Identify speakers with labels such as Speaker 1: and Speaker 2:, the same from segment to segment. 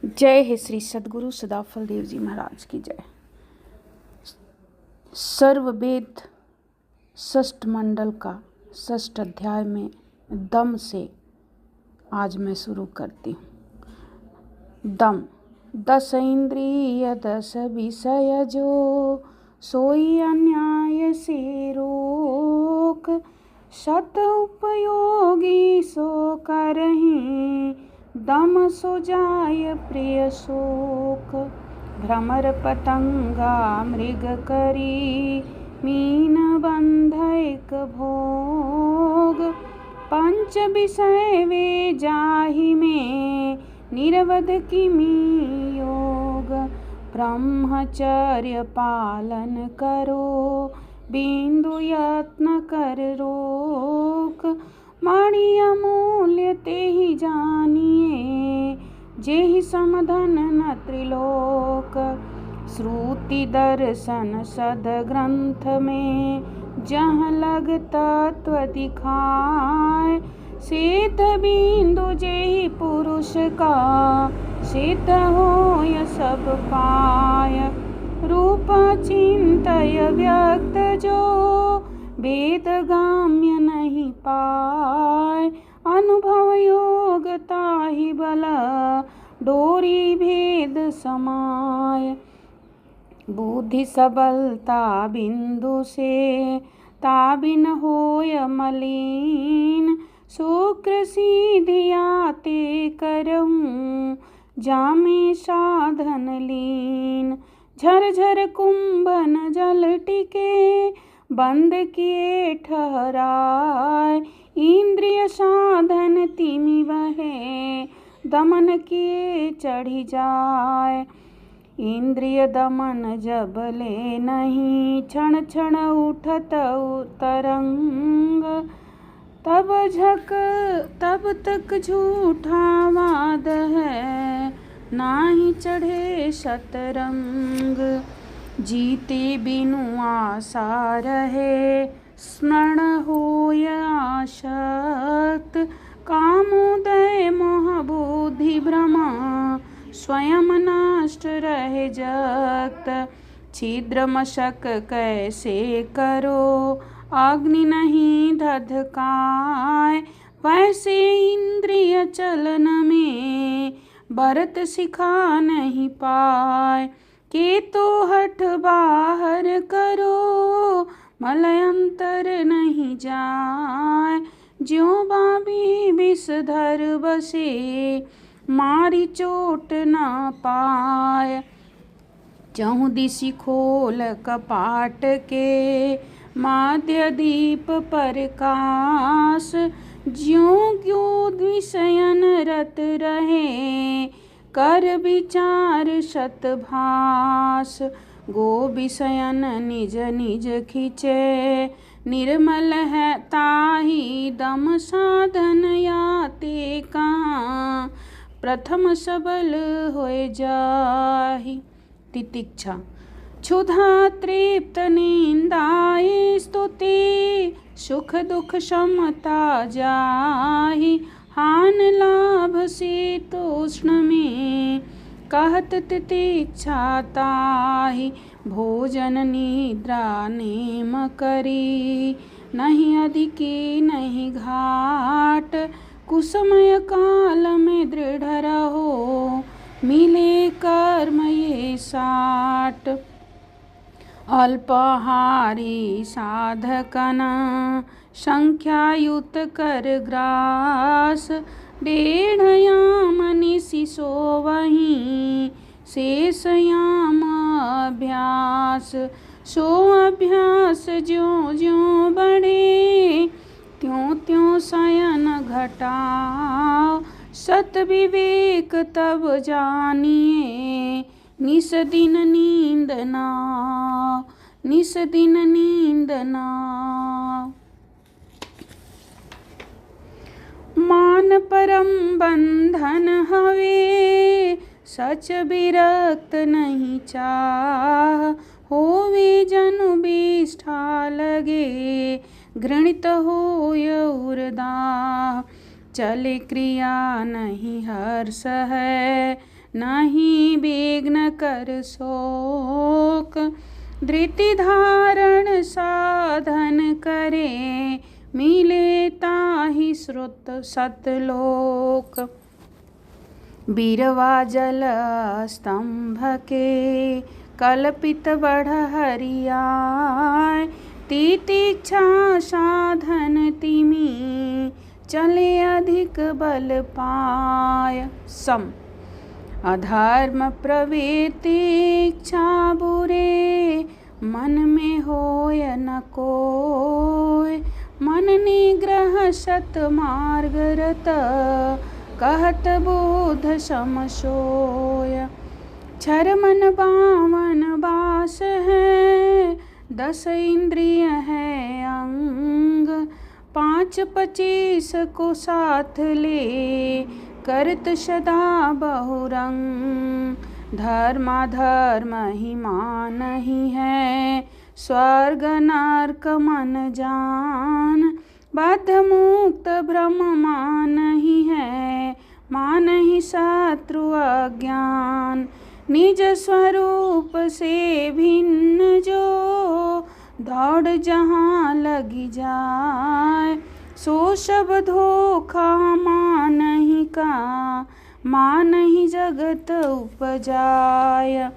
Speaker 1: जय हे श्री सद्गुरु सदाफल देव जी महाराज की जय। सर्ववेद षष्ठ मंडल का षष्ठ अध्याय में दम से आज मैं शुरू करती हूँ। दम दस इंद्रिय दस विषय जो सोई अन्याय से रोक, शत उपयोगी सो करहीं दम सो जाय प्रिय शोक। भ्रमर पतंगा मृग करी मीन बंधैक भोग, पंच विषय वे जाहि में निरवध किमी योग। ब्रह्मचर्य पालन करो बिंदु यत्न कर रोक, मणि अमूल्य तेहि जानिए जेहि समधन न त्रिलोक। श्रुति दर्शन सद ग्रंथ में जहाँ लग तत्व दिखाए, सिद्ध बिंदु जेहि पुरुष का सिद्ध होय सब पाय। रूप चिंतय व्यक्त जो वेद गाम्य नहीं पाए, अनुभव योग ताहि बल डोरी भेद समाय। बुद्धि सबलता बिंदु से ताबिन होय मलिन, शुक्र सीधि आते करऊं जामे साधन लीन। झरझर कुंभन जल टिके बंद किए ठहराय, इंद्रिय साधन तिमि बहे दमन किए चढ़ी जाय। इंद्रिय दमन जब ले नहीं क्षण क्षण उठत तरंग, तब तक झूठा वाद है नाही चढ़े शतरंग। जीते बिनु आशा रहे स्मरण होय आसक्त, कामोदय मोह बुद्धि भ्रमा स्वयं नष्ट रहे जगत। छिद्र मशक कैसे करो अग्नि नहीं धधकाय, वैसे इंद्रिय चलन में भरत सिखा नहीं पाए। के तो हठ बाहर करो मलय अंतर नहीं जाय, ज्यों बाबी विषधर बसे मारी चोट न पाय। चहुँ दिशि खोल कपाट के माध्य दीप प्रकाश, ज्यों क्यों विषयन रत रहे कर विचार शतभास। गो विषयन निज निज खिंचे निर्मल है ताहि दम साधन याते कहाँ, प्रथम सबल होय जाहि। तितिक्षा क्षुधा तृप्त निंदाए स्तुति, सुख दुख समता जाहि। हान लाभ शीतोष्ण में कहत तितिक्षा ताहि, भोजन निद्रा नेम करी नहीं अधिकी नहीं घाट। कुसमय काल में दृढ़ रहो मिले कर्म ये साट। अल्पाहारी साधकन संख्यायुत कर ग्रास, डेढ़ याम निशि सोवहीं शेष याम अभ्यास। सो अभ्यास ज्यों ज्यों बढ़े त्यों त्यों शयन घटाओ, सत विवेक तब जानिए निस दिन नींद नाओ, निस दिन नींद नाओ। मान परम बंधन हवे सच विरक्त नहीं चाह, होवे जनु विष्ठा लगे घृणित होय उर्दा। चले क्रिया नहीं हर्ष है नहीं विघ्न कर शोक। धृति धारण साधन करे, मिले ताहि श्रुत सतलोक। बीरवा जल स्तंभ के, कल्पित बढ़ हरियाय। तितिक्षा साधन तिमी, चले अधिक बल पाय। सम अधर्म प्रवृत्ति इच्छा बुरे, मन में होय न कोय। मन निग्रह सत मार्ग रत, कहत बोध सम सोय। छर मन बावन बास है, 10 इंद्रिय है अंग। 5 25 को साथ ले, करत सदा बहुरंग। धर्माधर्म ही मान ही है, स्वर्ग नरक मन जान। बद्ध मुक्त ब्रह्म मान ही है, मान ही शत्रु अज्ञान। निज स्वरूप से भिन्न जो, दौड़ जहाँ लगी जाए। सो सब धोखा मान ही का, मान ही जगत उपजाय।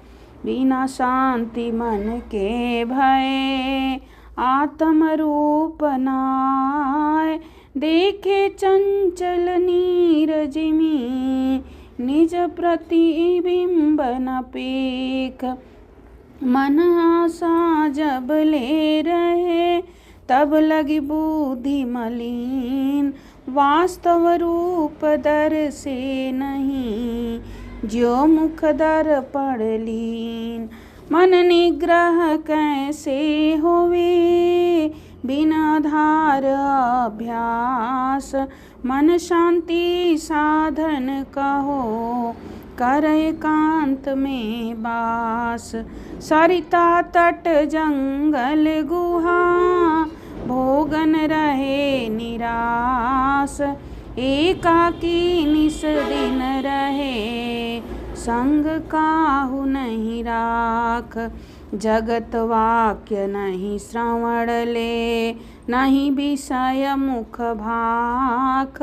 Speaker 1: बिना शांति मन के भय, आत्म रूप नाय। देखे चंचल नीरज में, निज प्रतिबिंब न पेख। मन आशा जब ले रहे, तब लगी बुद्धि मलिन। वास्तव रूप दर से नहीं, ज्यो मुख दर पढ़ लीन। मन निग्रह कैसे होवे, बिना धार अभ्यास। मन शांति साधन कहो, कर एकांत में बास। सरिता तट जंगल गुहा, भोगन रहे निरास। एकाकी निस दिन रहे, संग काहू नहीं राख। जगत वाक्य नहीं श्रवण ले, नहीं विषय मुख भाख।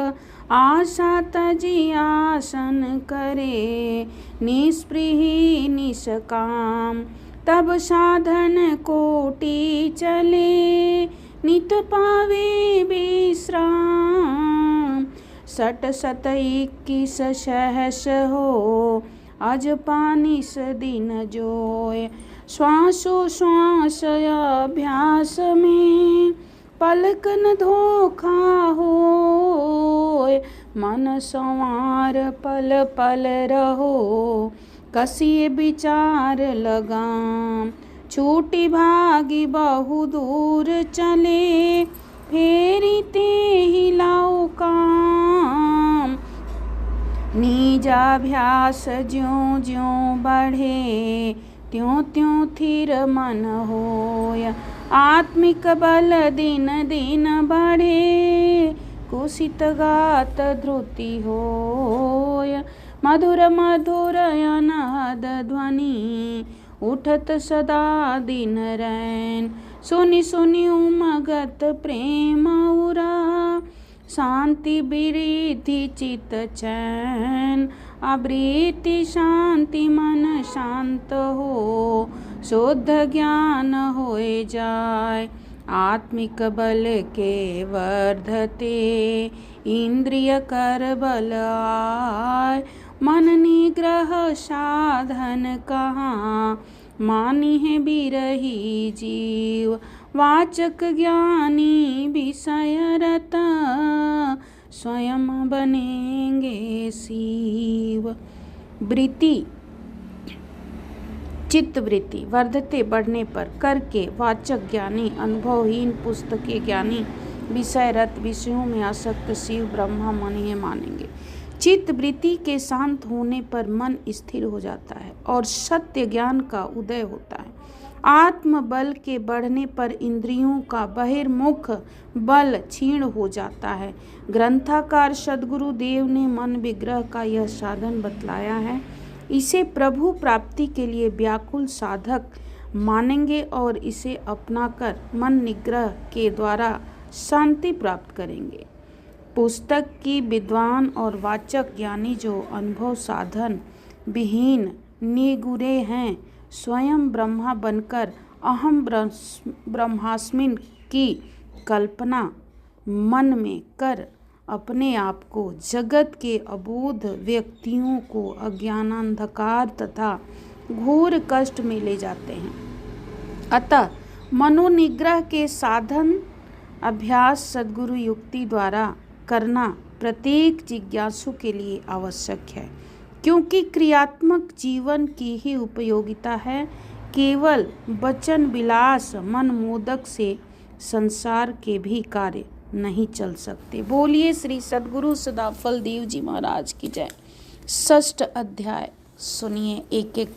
Speaker 1: आशा तजी आसन करे, निस्पृही निष्काम। तब साधन कोटि चले, नित पावे विश्राम। 60 21 सहस हो, अज 5 दिन जोय। श्वासो श्वास अभ्यास में, पलक न धोखा होय। मन संवार पल पल रहो, कसिए विचार लगाम। छूटी भागी बहु दूर चले, फेरी ते ही लाओ काम। निजाभ्यास ज्यों ज्यों बढ़े, त्यों त्यों थिर मन होय। आत्मिक बल दिन दिन बढ़े, कुसित गात ध्रुति होय। मधुर मधुर अनहद ध्वनि, उठत सदा दिन रैन। सुनि सुनि उमगत प्रेम उरा, शांति बिरिधि चित चैन। आवृत्ति शांति मन शांत हो, शुद्ध ज्ञान होए जाय। आत्मिक बल के वर्धते, इंद्रिय कर बल आय। मन निग्रह साधन कहाँ, मानी है बिरही जीव। वाचक ज्ञानी विषय रता, स्वयं बनेंगे शिव। वृत्ति चित्त वृत्ति वर्धते बढ़ने पर, करके वाचक ज्ञानी, अनुभवहीन पुस्तकीय ज्ञानी, विषयरत विषयों में आसक्त शिव ब्रह्मा मनी मानेंगे। चित्त वृत्ति के शांत होने पर मन स्थिर हो जाता है और सत्य ज्ञान का उदय होता है। आत्म बल के बढ़ने पर इंद्रियों का बहिर्मुख बल क्षीण हो जाता है। ग्रंथकार सद्गुरु देव ने मन विग्रह का यह साधन बतलाया है। इसे प्रभु प्राप्ति के लिए व्याकुल साधक मानेंगे और इसे अपनाकर मन निग्रह के द्वारा शांति प्राप्त करेंगे। पुस्तक की विद्वान और वाचक ज्ञानी जो अनुभव साधन विहीन निगूढ़े हैं, स्वयं ब्रह्मा बनकर अहम ब्रह्मास्मिन की कल्पना मन में कर अपने आप को जगत के अबोध व्यक्तियों को अज्ञानांधकार तथा घोर कष्ट में ले जाते हैं। अतः मनोनिग्रह के साधन अभ्यास सद्गुरु युक्ति द्वारा करना प्रत्येक जिज्ञासु के लिए आवश्यक है, क्योंकि क्रियात्मक जीवन की ही उपयोगिता है। केवल वचन विलास मन मोदक से संसार के भी कार्य नहीं चल सकते। बोलिए श्री सद्गुरु सदाफल देव जी महाराज की जय। 6ठ अध्याय सुनिए एक एक